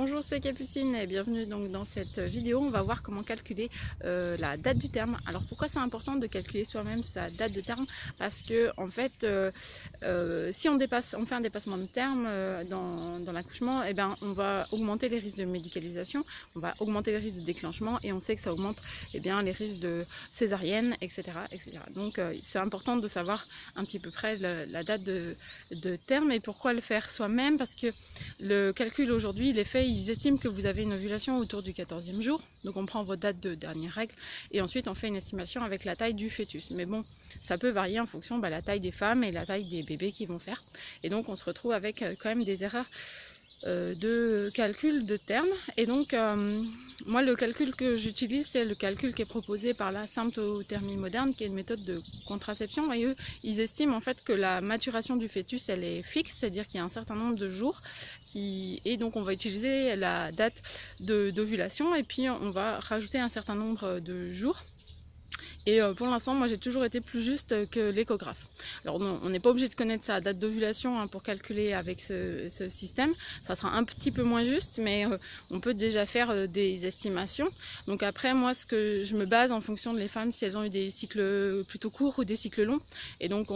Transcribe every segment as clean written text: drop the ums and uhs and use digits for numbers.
Bonjour, c'est Capucine et bienvenue donc dans cette vidéo. On va voir comment calculer la date du terme. Alors pourquoi c'est important de calculer soi-même sa date de terme? Parce que en fait, si on fait un dépassement de terme dans l'accouchement, eh ben, on va augmenter les risques de médicalisation, on va augmenter les risques de déclenchement et on sait que ça augmente les risques de césarienne, etc. etc. Donc c'est important de savoir un petit peu près la date de terme. Et pourquoi le faire soi-même? Parce que le calcul aujourd'hui, il est fait, ils estiment que vous avez une ovulation autour du 14e jour. Donc on prend votre date de dernière règle et ensuite on fait une estimation avec la taille du fœtus. Mais bon, ça peut varier en fonction de la taille des femmes et la taille des bébés qu'ils vont faire. Et donc on se retrouve avec quand même des erreurs de calcul de terme. Et donc moi le calcul que j'utilise, c'est le calcul qui est proposé par la symptothermie moderne, qui est une méthode de contraception. Et eux, ils estiment en fait que la maturation du fœtus, elle est fixe, c'est-à-dire qu'il y a un certain nombre de jours et donc on va utiliser la date d'ovulation et puis on va rajouter un certain nombre de jours. Et pour l'instant, moi j'ai toujours été plus juste que l'échographe. Alors non, on n'est pas obligé de connaître sa date d'ovulation pour calculer avec ce système. Ça sera un petit peu moins juste, mais on peut déjà faire des estimations. Donc après, moi, ce que je me base en fonction de les femmes, si elles ont eu des cycles plutôt courts ou des cycles longs. Et donc,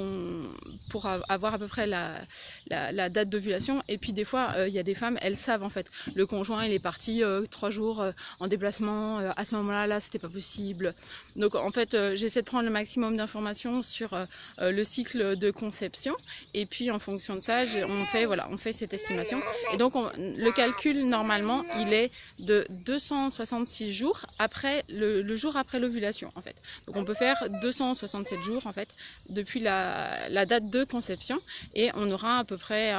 pour avoir à peu près la date d'ovulation. Et puis des fois, il y a des femmes, elles savent en fait. Le conjoint, il est parti 3 jours en déplacement. À ce moment-là, là, c'était pas possible. Donc en fait, j'essaie de prendre le maximum d'informations sur le cycle de conception et puis en fonction de ça, on fait cette estimation. Et donc le calcul normalement, il est de 266 jours après le jour après l'ovulation en fait. Donc on peut faire 267 jours en fait depuis la date de conception et on aura à peu près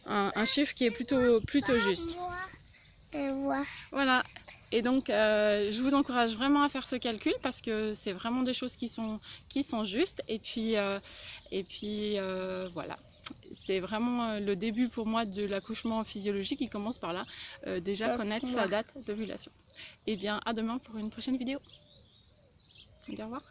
un chiffre qui est plutôt juste. Voilà. Et donc, je vous encourage vraiment à faire ce calcul parce que c'est vraiment des choses qui sont justes. Et puis voilà. C'est vraiment le début pour moi de l'accouchement physiologique. Il commence par là, déjà connaître sa date d'ovulation. Et bien, à demain pour une prochaine vidéo. Au revoir.